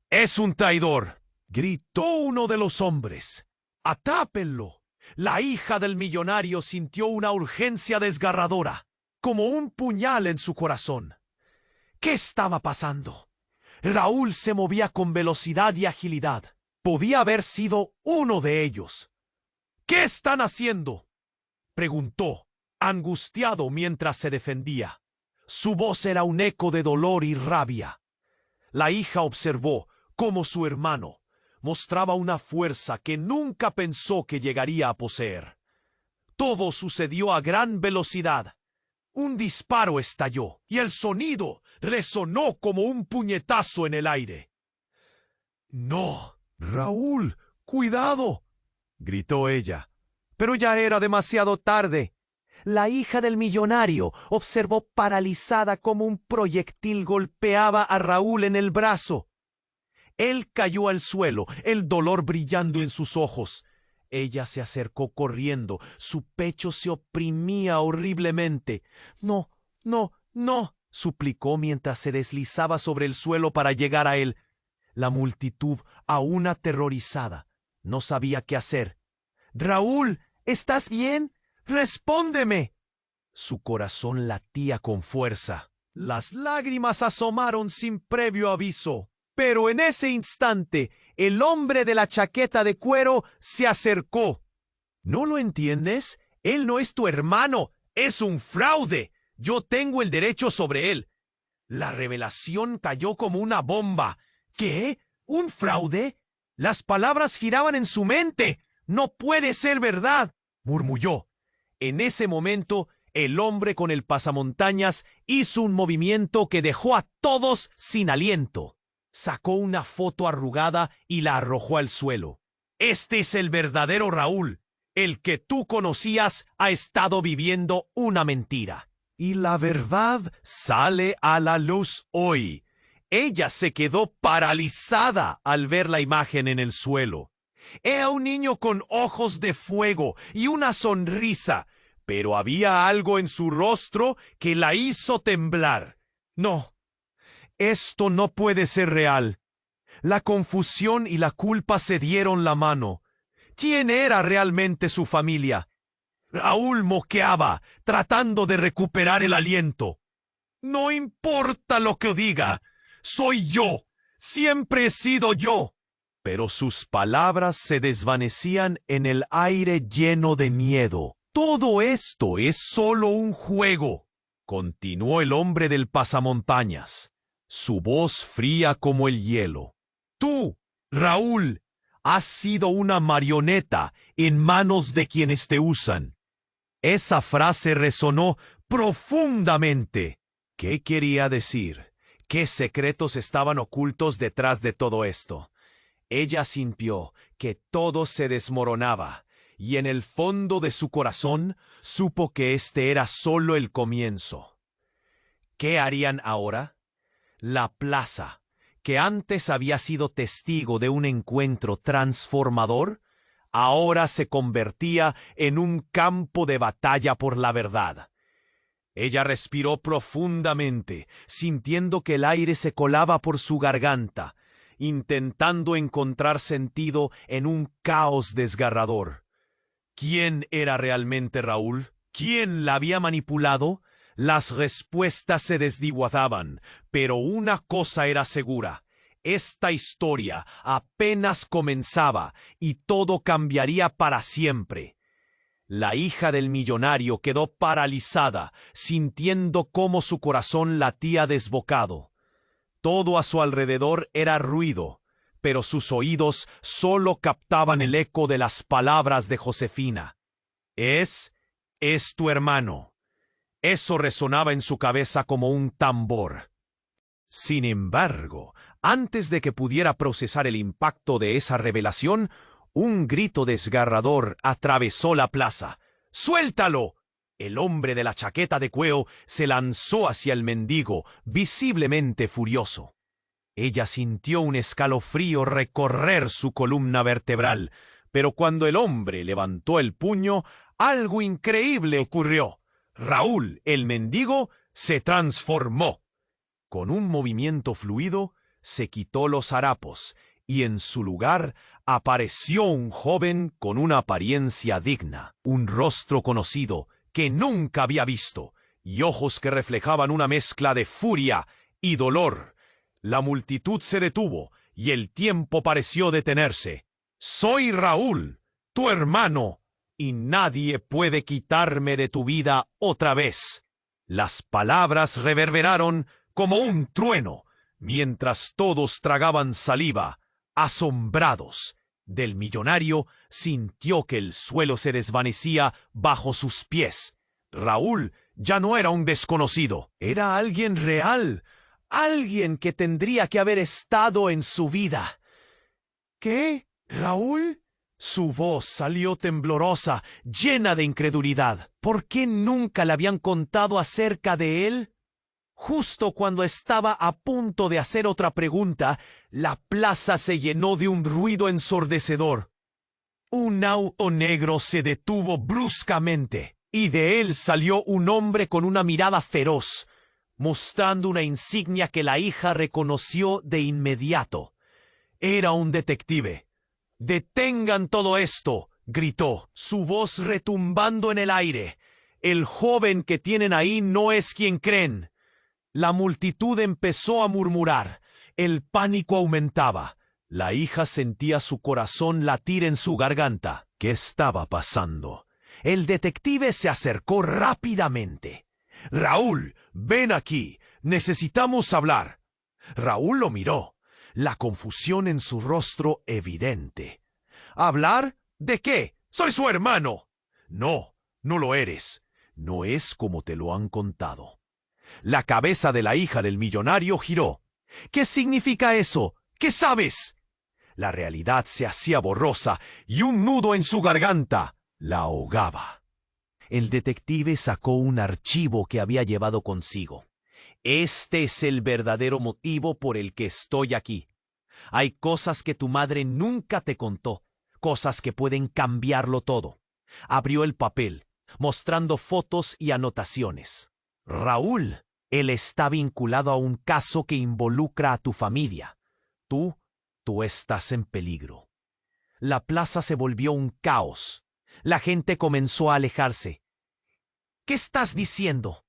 ¡Es un traidor!, gritó uno de los hombres. ¡Atápenlo! La hija del millonario sintió una urgencia desgarradora, como un puñal en su corazón. ¿Qué estaba pasando? Raúl se movía con velocidad y agilidad. Podía haber sido uno de ellos. ¿Qué están haciendo?, preguntó, angustiado mientras se defendía. Su voz era un eco de dolor y rabia. La hija observó cómo su hermano mostraba una fuerza que nunca pensó que llegaría a poseer. Todo sucedió a gran velocidad. Un disparo estalló y el sonido resonó como un puñetazo en el aire. «¡No! Raúl, cuidado», gritó ella. Pero ya era demasiado tarde. La hija del millonario observó paralizada cómo un proyectil golpeaba a Raúl en el brazo. Él cayó al suelo, el dolor brillando en sus ojos. Ella se acercó corriendo, su pecho se oprimía horriblemente. «No, no, no», suplicó mientras se deslizaba sobre el suelo para llegar a él. La multitud, aún aterrorizada, no sabía qué hacer. «Raúl, ¿estás bien? ¡Respóndeme!». Su corazón latía con fuerza. Las lágrimas asomaron sin previo aviso. Pero en ese instante, el hombre de la chaqueta de cuero se acercó. «¿No lo entiendes? Él no es tu hermano, es un fraude. Yo tengo el derecho sobre él». La revelación cayó como una bomba. «¿Qué? ¿Un fraude?». Las palabras giraban en su mente. «No puede ser verdad», murmulló. En ese momento, el hombre con el pasamontañas hizo un movimiento que dejó a todos sin aliento. Sacó una foto arrugada y la arrojó al suelo. «Este es el verdadero Raúl. El que tú conocías ha estado viviendo una mentira. Y la verdad sale a la luz hoy». Ella se quedó paralizada al ver la imagen en el suelo. Era un niño con ojos de fuego y una sonrisa, pero había algo en su rostro que la hizo temblar. «No, esto no puede ser real». La confusión y la culpa se dieron la mano. ¿Quién era realmente su familia? Raúl moqueaba, tratando de recuperar el aliento. «No importa lo que diga. Soy yo. Siempre he sido yo». Pero sus palabras se desvanecían en el aire lleno de miedo. «Todo esto es solo un juego», continuó el hombre del pasamontañas, su voz fría como el hielo. «Tú, Raúl, has sido una marioneta en manos de quienes te usan». Esa frase resonó profundamente. ¿Qué quería decir? ¿Qué secretos estaban ocultos detrás de todo esto? Ella sintió que todo se desmoronaba, y en el fondo de su corazón supo que este era solo el comienzo. ¿Qué harían ahora? La plaza, que antes había sido testigo de un encuentro transformador, ahora se convertía en un campo de batalla por la verdad. Ella respiró profundamente, sintiendo que el aire se colaba por su garganta, intentando encontrar sentido en un caos desgarrador. ¿Quién era realmente Raúl? ¿Quién la había manipulado? Las respuestas se desdibujaban, pero una cosa era segura. Esta historia apenas comenzaba y todo cambiaría para siempre. La hija del millonario quedó paralizada, sintiendo cómo su corazón latía desbocado. Todo a su alrededor era ruido, pero sus oídos solo captaban el eco de las palabras de Josefina. Es tu hermano». Eso resonaba en su cabeza como un tambor. Sin embargo, antes de que pudiera procesar el impacto de esa revelación, un grito desgarrador atravesó la plaza. «¡Suéltalo!». El hombre de la chaqueta de cuero se lanzó hacia el mendigo, visiblemente furioso. Ella sintió un escalofrío recorrer su columna vertebral, pero cuando el hombre levantó el puño, algo increíble ocurrió. Raúl, el mendigo, se transformó. Con un movimiento fluido, se quitó los harapos y en su lugar apareció un joven con una apariencia digna, un rostro conocido que nunca había visto y ojos que reflejaban una mezcla de furia y dolor. La multitud se detuvo y el tiempo pareció detenerse. Soy Raúl, tu hermano, y nadie puede quitarme de tu vida otra vez. Las palabras reverberaron como un trueno, mientras todos tragaban saliva, asombrados. Del millonario sintió que el suelo se desvanecía bajo sus pies. Raúl ya no era un desconocido, era alguien real, alguien que tendría que haber estado en su vida. ¿Qué? ¿Raúl? Su voz salió temblorosa, llena de incredulidad. ¿Por qué nunca le habían contado acerca de él? Justo cuando estaba a punto de hacer otra pregunta, la plaza se llenó de un ruido ensordecedor. Un auto negro se detuvo bruscamente, y de él salió un hombre con una mirada feroz, mostrando una insignia que la hija reconoció de inmediato. Era un detective. «¡Detengan todo esto!», gritó, su voz retumbando en el aire. «El joven que tienen ahí no es quien creen». La multitud empezó a murmurar. El pánico aumentaba. La hija sentía su corazón latir en su garganta. ¿Qué estaba pasando? El detective se acercó rápidamente. «Raúl, ven aquí. Necesitamos hablar». Raúl lo miró, la confusión en su rostro evidente. «¿Hablar? ¿De qué? ¡Soy su hermano!». «No, no lo eres. No es como te lo han contado». La cabeza de la hija del millonario giró. «¿Qué significa eso? ¿Qué sabes?». La realidad se hacía borrosa y un nudo en su garganta la ahogaba. El detective sacó un archivo que había llevado consigo. «Este es el verdadero motivo por el que estoy aquí. Hay cosas que tu madre nunca te contó, cosas que pueden cambiarlo todo». Abrió el papel, mostrando fotos y anotaciones. «Raúl, él está vinculado a un caso que involucra a tu familia. Tú estás en peligro». La plaza se volvió un caos. La gente comenzó a alejarse. «¿Qué estás diciendo?».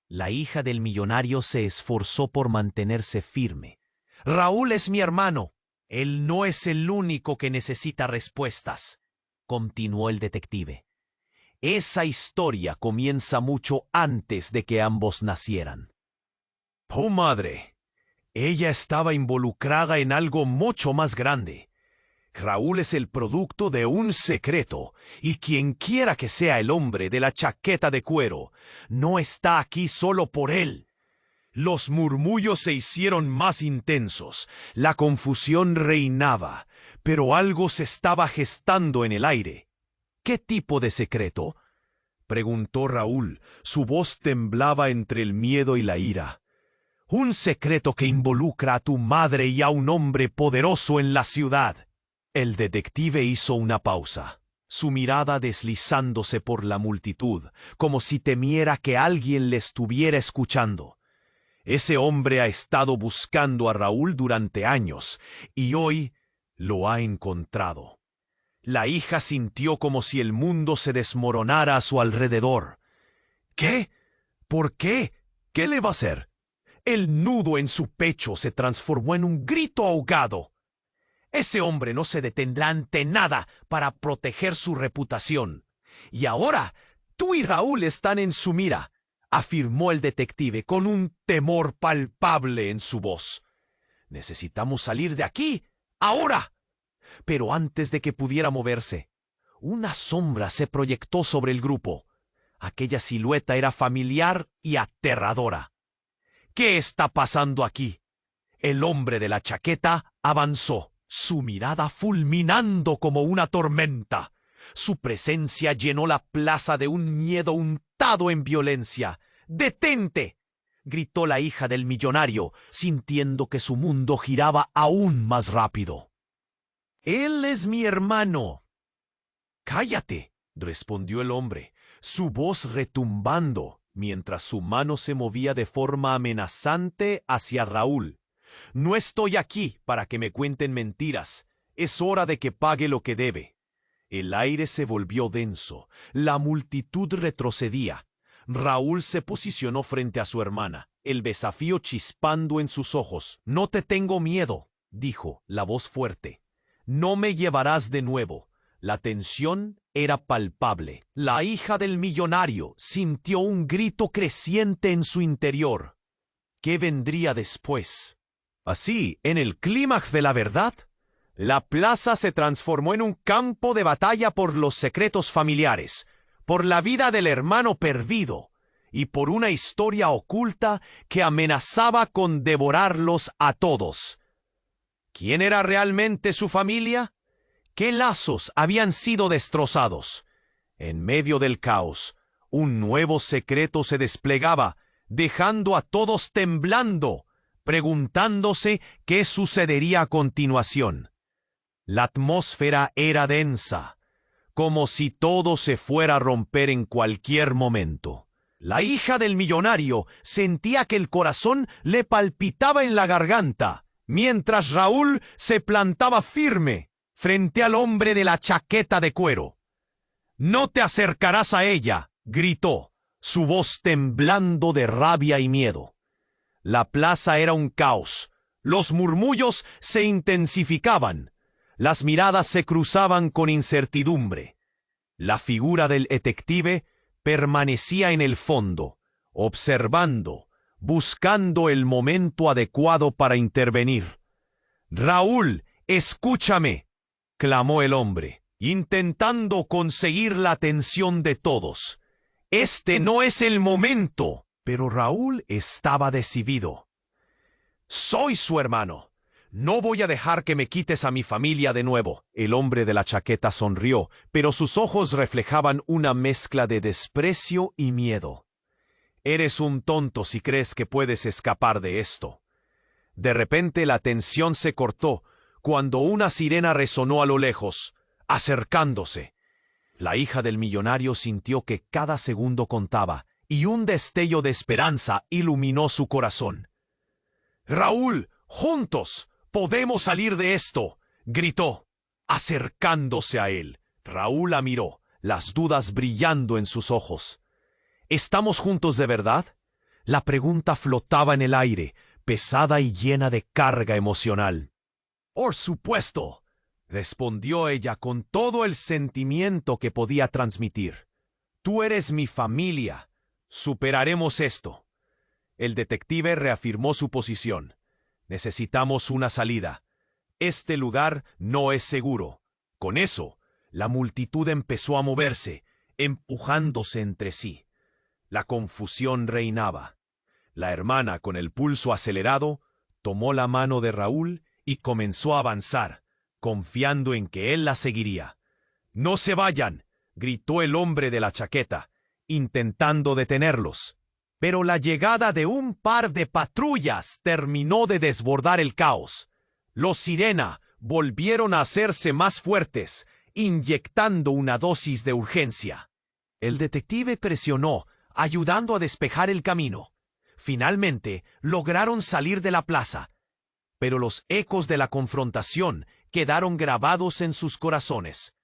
La hija del millonario se esforzó por mantenerse firme. «Raúl es mi hermano. Él no es el único que necesita respuestas», continuó el detective. «Esa historia comienza mucho antes de que ambos nacieran». «Oh, madre». Ella estaba involucrada en algo mucho más grande. Raúl es el producto de un secreto, y quien quiera que sea el hombre de la chaqueta de cuero, no está aquí solo por él. Los murmullos se hicieron más intensos, la confusión reinaba, pero algo se estaba gestando en el aire. «¿Qué tipo de secreto?», preguntó Raúl. Su voz temblaba entre el miedo y la ira. «Un secreto que involucra a tu madre y a un hombre poderoso en la ciudad». El detective hizo una pausa, su mirada deslizándose por la multitud, como si temiera que alguien le estuviera escuchando. Ese hombre ha estado buscando a Raúl durante años, y hoy lo ha encontrado. La hija sintió como si el mundo se desmoronara a su alrededor. «¿Qué? ¿Por qué? ¿Qué le va a hacer?». El nudo en su pecho se transformó en un grito ahogado. «Ese hombre no se detendrá ante nada para proteger su reputación. Y ahora, tú y Raúl están en su mira», afirmó el detective con un temor palpable en su voz. «Necesitamos salir de aquí, ahora». Pero antes de que pudiera moverse, una sombra se proyectó sobre el grupo. Aquella silueta era familiar y aterradora. «¿Qué está pasando aquí?». El hombre de la chaqueta avanzó, su mirada fulminando como una tormenta. Su presencia llenó la plaza de un miedo untado en violencia. «¡Detente!», gritó la hija del millonario, sintiendo que su mundo giraba aún más rápido. «Él es mi hermano». «Cállate», respondió el hombre, su voz retumbando, mientras su mano se movía de forma amenazante hacia Raúl. «No estoy aquí para que me cuenten mentiras. Es hora de que pague lo que debe». El aire se volvió denso. La multitud retrocedía. Raúl se posicionó frente a su hermana, el desafío chispando en sus ojos. «No te tengo miedo. dijo la voz fuerte. No me llevarás de nuevo. La tensión era palpable. La hija del millonario sintió un grito creciente en su interior. ¿Qué vendría después? Así, en el clímax de la verdad, la plaza se transformó en un campo de batalla por los secretos familiares, por la vida del hermano perdido y por una historia oculta que amenazaba con devorarlos a todos. ¿Quién era realmente su familia? ¿Qué lazos habían sido destrozados? En medio del caos, un nuevo secreto se desplegaba, dejando a todos temblando, preguntándose qué sucedería a continuación. La atmósfera era densa, como si todo se fuera a romper en cualquier momento. La hija del millonario sentía que el corazón le palpitaba en la garganta, mientras Raúl se plantaba firme frente al hombre de la chaqueta de cuero. «No te acercarás a ella», gritó, su voz temblando de rabia y miedo. La plaza era un caos. Los murmullos se intensificaban. Las miradas se cruzaban con incertidumbre. La figura del detective permanecía en el fondo, observando, buscando el momento adecuado para intervenir. «Raúl, escúchame», clamó el hombre, intentando conseguir la atención de todos. «Este no es el momento». Pero Raúl estaba decidido. «Soy su hermano. No voy a dejar que me quites a mi familia de nuevo». El hombre de la chaqueta sonrió, pero sus ojos reflejaban una mezcla de desprecio y miedo. «Eres un tonto si crees que puedes escapar de esto». De repente la tensión se cortó cuando una sirena resonó a lo lejos, acercándose. La hija del millonario sintió que cada segundo contaba, y un destello de esperanza iluminó su corazón. «Raúl, juntos podemos salir de esto», gritó, acercándose a él. Raúl la miró, las dudas brillando en sus ojos. «¿Estamos juntos de verdad?». La pregunta flotaba en el aire, pesada y llena de carga emocional. «Por supuesto», respondió ella con todo el sentimiento que podía transmitir. «Tú eres mi familia. Superaremos esto». El detective reafirmó su posición. «Necesitamos una salida. Este lugar no es seguro». Con eso, la multitud empezó a moverse, empujándose entre sí. La confusión reinaba. La hermana, con el pulso acelerado, tomó la mano de Raúl y comenzó a avanzar, confiando en que él la seguiría. «No se vayan», gritó el hombre de la chaqueta, intentando detenerlos. Pero la llegada de un par de patrullas terminó de desbordar el caos. Los sirena volvieron a hacerse más fuertes, inyectando una dosis de urgencia. El detective presionó, ayudando a despejar el camino. Finalmente, lograron salir de la plaza, pero los ecos de la confrontación quedaron grabados en sus corazones.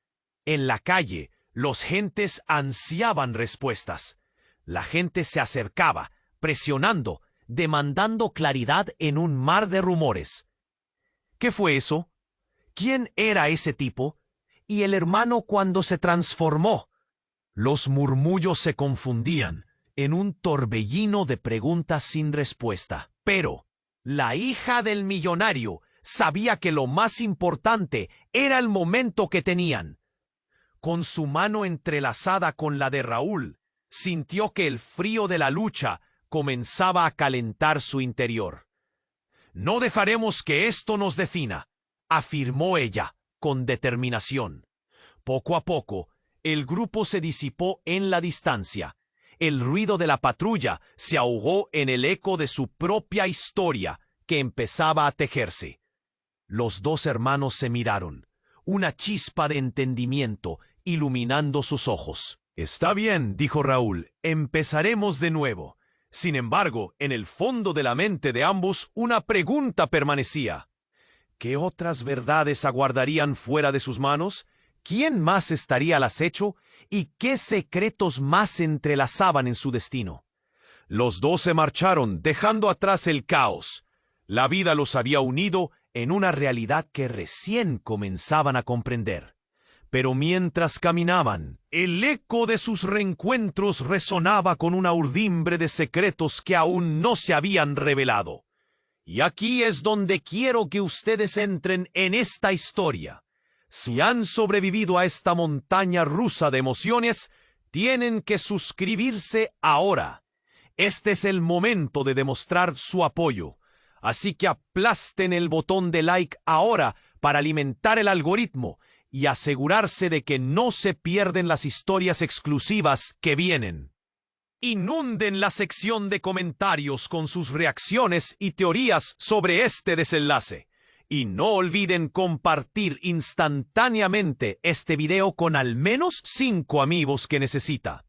En la calle, los gentes ansiaban respuestas. La gente se acercaba, presionando, demandando claridad en un mar de rumores. ¿Qué fue eso? ¿Quién era ese tipo? ¿Y el hermano cuando se transformó? Los murmullos se confundían en un torbellino de preguntas sin respuesta. Pero la hija del millonario sabía que lo más importante era el momento que tenían. Con su mano entrelazada con la de Raúl, sintió que el frío de la lucha comenzaba a calentar su interior. «No dejaremos que esto nos defina», afirmó ella con determinación. Poco a poco, el grupo se disipó en la distancia. El ruido de la patrulla se ahogó en el eco de su propia historia que empezaba a tejerse. Los dos hermanos se miraron, una chispa de entendimiento iluminando sus ojos. «Está bien», dijo Raúl, «empezaremos de nuevo». Sin embargo, en el fondo de la mente de ambos una pregunta permanecía. ¿Qué otras verdades aguardarían fuera de sus manos? ¿Quién más estaría al acecho? ¿Y qué secretos más se entrelazaban en su destino? Los dos se marcharon, dejando atrás el caos. La vida los había unido en una realidad que recién comenzaban a comprender. Pero mientras caminaban, el eco de sus reencuentros resonaba con una urdimbre de secretos que aún no se habían revelado. Y aquí es donde quiero que ustedes entren en esta historia. Si han sobrevivido a esta montaña rusa de emociones, tienen que suscribirse ahora. Este es el momento de demostrar su apoyo. Así que aplasten el botón de like ahora para alimentar el algoritmo y asegurarse de que no se pierden las historias exclusivas que vienen. Inunden la sección de comentarios con sus reacciones y teorías sobre este desenlace. Y no olviden compartir instantáneamente este video con al menos 5 amigos que necesita.